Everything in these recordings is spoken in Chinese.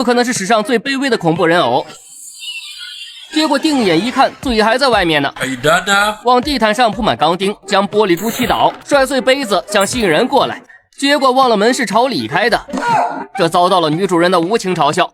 不可能是史上最卑微的恐怖人偶。结果定眼一看，嘴还在外面呢。往地毯上铺满钢钉，将玻璃珠踢倒，摔碎杯子，想吸引人过来。结果忘了门是朝里开的，这遭到了女主人的无情嘲笑。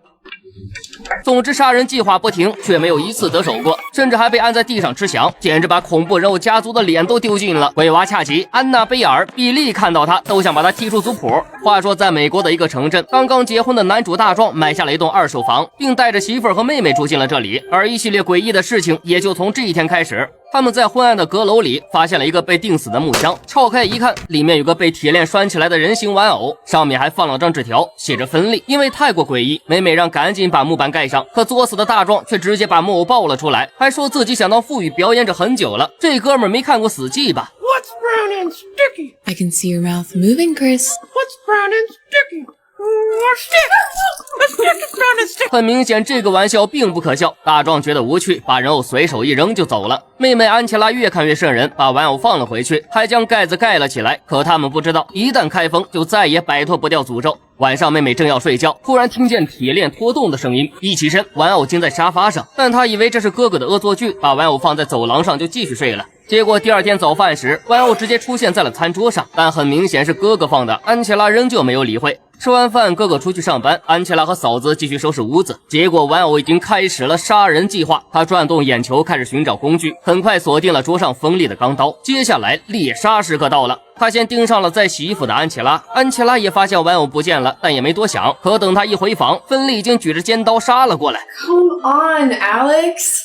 总之，杀人计划不停，却没有一次得手过，甚至还被按在地上吃翔，简直把恐怖人物家族的脸都丢尽了。鬼娃恰吉、安娜贝尔、比利看到他都想把他踢出族谱。话说，在美国的一个城镇，刚刚结婚的男主大壮买下了一栋2手房，并带着媳妇儿和妹妹住进了这里。而一系列诡异的事情也就从这一天开始。他们在昏暗的阁楼里发现了一个被钉死的木箱，撬开一看，里面有个被铁链拴起来的人形玩偶，上面还放了张纸条，写着分类。因为太过诡异，美美让赶紧把木板盖上，可作死的大壮却直接把木偶抱了出来，还说自己想当腹语表演者很久了。这哥们儿没看过死寂吧？ What's brown and sticky? I can see your mouth moving, Chris. What's brown and sticky? Sticky. 很明显，这个玩笑并不可笑。大壮觉得无趣，把人偶随手一扔就走了。妹妹安琪拉越看越瘆人，把玩偶放了回去，还将盖子盖了起来。可他们不知道，一旦开封，就再也摆脱不掉诅咒。晚上，妹妹正要睡觉，突然听见铁链拖动的声音，一起身，玩偶竟在沙发上。但她以为这是哥哥的恶作剧，把玩偶放在走廊上就继续睡了。结果第二天早饭时，玩偶直接出现在了餐桌上，但很明显是哥哥放的，安琪拉仍旧没有理会。吃完饭，哥哥出去上班，安琪拉和嫂子继续收拾屋子。结果玩偶已经开始了杀人计划，他转动眼球开始寻找工具，很快锁定了桌上锋利的钢刀。接下来猎杀时刻到了，他先盯上了在洗衣服的安琪拉，安琪拉也发现玩偶不见了，但也没多想。可等他一回房，芬利已经举着尖刀杀了过来。 Come on, Alex.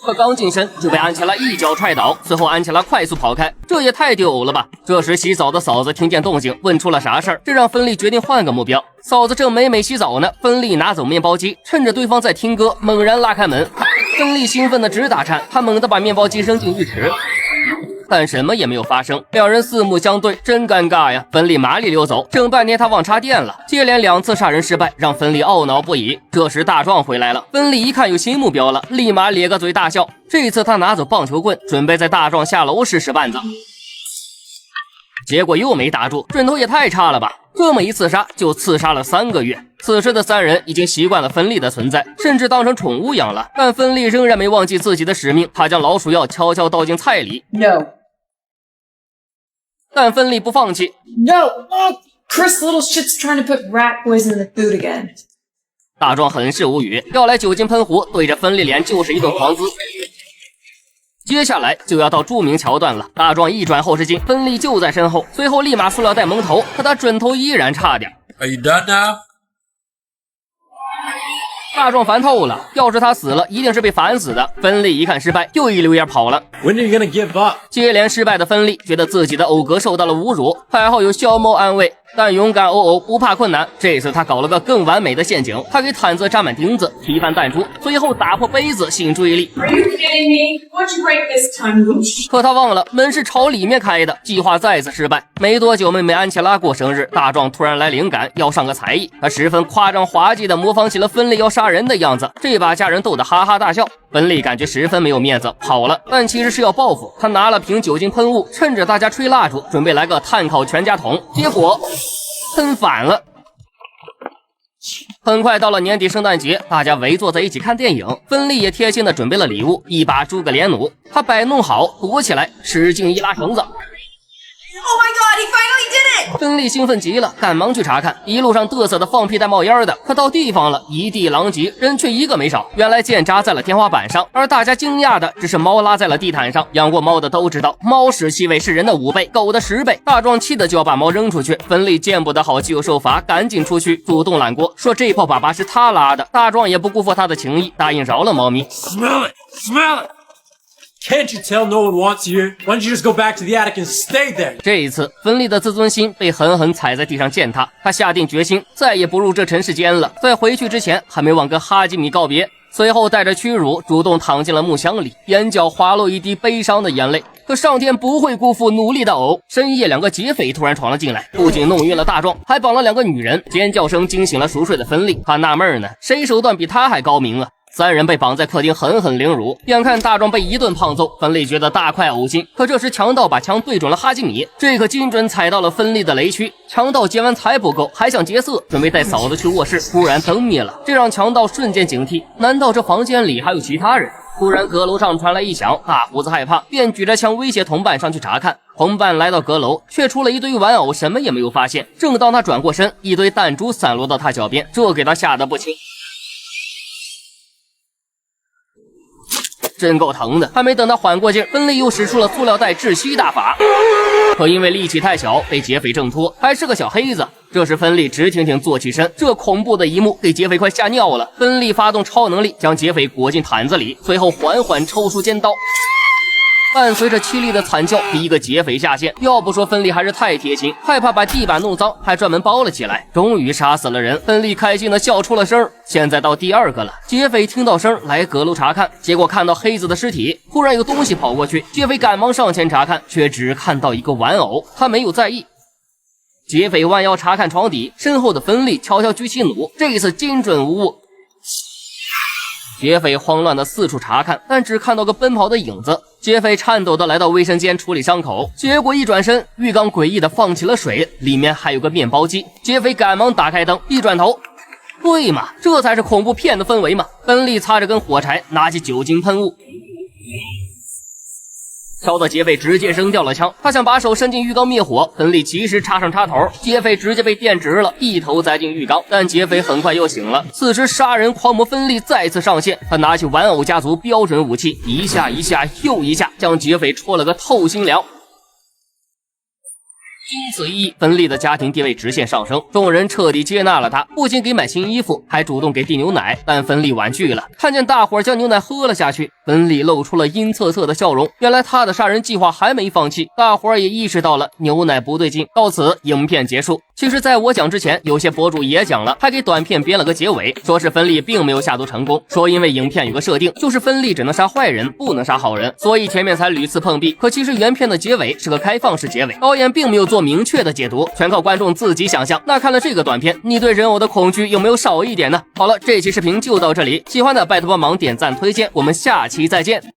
可刚近身就被安琪拉一脚踹倒，随后安琪拉快速跑开，这也太丢偶了吧！这时洗澡的嫂子听见动静，问出了啥事儿，这让芬利决定换个目标。嫂子正美美洗澡呢，芬利拿走面包机，趁着对方在听歌，猛然拉开门。芬利兴奋的直打颤，他猛地把面包机扔进浴池。但什么也没有发生，两人四目相对，真尴尬呀！芬利麻利溜走，整半天他忘插电了，接连2次杀人失败，让芬利懊恼不已。这时大壮回来了，芬利一看有新目标了，立马咧个嘴大笑。这次他拿走棒球棍，准备在大壮下楼时使绊子，结果又没打住，准头也太差了吧！这么一刺杀就刺杀了3个月。此时的3人已经习惯了芬利的存在，甚至当成宠物养了。但芬利仍然没忘记自己的使命，他将老鼠药悄悄倒进菜里。 No. 但芬利不放弃。 No. Oh, Chris Little shit's trying to put rat poison in the food again. 大壮很是无语，要来酒精喷壶，对着芬利脸就是一顿狂滋。接下来就要到著名桥段了，大壮一转后视镜，芬利就在身后，随后立马塑料袋蒙头，可他准头依然差点。 Are you done now? 大壮烦透了，要是他死了，一定是被烦死的。芬利一看失败，又一溜烟跑了。 When are you gonna give up? 接连失败的芬利觉得自己的偶格受到了侮辱，还好有小猫安慰。但勇敢偶偶不怕困难，这次他搞了个更完美的陷阱，他给毯子扎满钉子，提翻弹珠，随后打破杯子吸引注意力。 Are you kidding me? What'd you break this time? 可他忘了门是朝里面开的，计划再次失败。没多久，妹妹安琪拉过生日，大壮突然来灵感，要上个才艺。他十分夸张滑稽地模仿起了芬利要杀人的样子，这把家人逗得哈哈大笑。芬利感觉十分没有面子，跑了，但其实是要报复。他拿了瓶酒精喷雾，趁着大家吹蜡烛，准备来个炭烤全家桶，结果喷反了。很快到了年底圣诞节，大家围坐在一起看电影，芬利也贴心的准备了礼物，一把诸葛连弩，他摆弄好躲起来，使劲一拉绳子。Oh my god, he finally did it! 芬利兴奋极了，赶忙去查看，一路上嘚瑟的放屁带冒烟的，可到地方了，一地狼藉，人却一个没少。原来箭扎在了天花板上，而大家惊讶的只是猫拉在了地毯上。养过猫的都知道，猫屎气味是人的5倍，狗的10倍。大壮气的就要把猫扔出去，芬利见不得好基友受罚，赶紧出去主动揽锅，说这泡粑粑是他拉的。大壮也不辜负他的情谊，答应饶了猫咪。 Smell it! Smell it! Can't you tell no one wants you here? Why don't you just go back to the attic and stay there? 这一次，芬利的自尊心被狠狠踩在地上践踏，他下定决心再也不入这尘世间了。在回去之前，还没忘跟哈基米告别。随后带着屈辱，主动躺进了木箱里，眼角滑落一滴悲伤的眼泪。可上天不会辜负努力的偶。深夜，2个劫匪突然闯了进来，不仅弄晕了大壮，还绑了2个女人。尖叫声惊醒了熟睡的芬利，他纳闷呢，谁手段比他还高明啊？ 3人被绑在客厅狠狠凌辱，眼看大壮被一顿胖揍，芬利觉得大快呕心。可这时强盗把枪对准了哈基米，这可精准踩到了芬利的雷区。强盗劫完财不够，还想劫色，准备带嫂子去卧室，突然灯灭了，这让强盗瞬间警惕，难道这房间里还有其他人？突然阁楼上传来异响，大胡子害怕，便举着枪威胁同伴上去查看。同伴来到阁楼，却除了一堆玩偶，什么也没有发现。正当他转过身，一堆弹珠散落到他脚边，这给他吓得不轻。真够疼的！还没等他缓过劲，芬利又使出了塑料袋窒息大法，可因为力气太小，被劫匪挣脱，还是个小黑子。这时芬利直挺挺坐起身，这恐怖的一幕给劫匪快吓尿了。芬利发动超能力，将劫匪裹进毯子里，随后缓缓抽出尖刀。伴随着凄厉的惨叫，第一个劫匪下线。要不说芬利还是太贴心，害怕把地板弄脏，还专门包了起来。终于杀死了人，芬利开心的笑出了声。现在到第2个了，劫匪听到声来阁楼查看，结果看到黑子的尸体，忽然有东西跑过去，劫匪赶忙上前查看，却只看到一个玩偶，他没有在意。劫匪弯腰查看床底，身后的芬利悄悄举起弩，这一次精准无误。劫匪慌乱的四处查看，但只看到个奔跑的影子。劫匪颤抖的来到卫生间处理伤口，结果一转身，浴缸诡异的放起了水，里面还有个面包机。劫匪赶忙打开灯，一转头，对嘛，这才是恐怖片的氛围嘛。芬利擦着根火柴，拿起酒精喷雾，烧到劫匪直接扔掉了枪，他想把手伸进浴缸灭火，芬利及时插上插头，劫匪直接被电直了，一头栽进浴缸。但劫匪很快又醒了，此时杀人狂魔芬利再次上线，他拿起玩偶家族标准武器，一下一下又一下，将劫匪戳了个透心凉。经此一役，芬利的家庭地位直线上升，众人彻底接纳了他，不仅给买新衣服，还主动给递牛奶。但芬利婉拒了，看见大伙儿将牛奶喝了下去，芬利露出了阴恻恻的笑容。原来他的杀人计划还没放弃，大伙儿也意识到了牛奶不对劲。到此，影片结束。其实在我讲之前，有些博主也讲了，还给短片编了个结尾，说是芬利并没有下毒成功，说因为影片有个设定，就是芬利只能杀坏人，不能杀好人，所以前面才屡次碰壁。可其实原片的结尾是个开放式结尾，导演并没有做明确的解读，全靠观众自己想象。那看了这个短片，你对人偶的恐惧有没有少一点呢？好了，这期视频就到这里，喜欢的拜托帮忙点赞推荐，我们下期再见。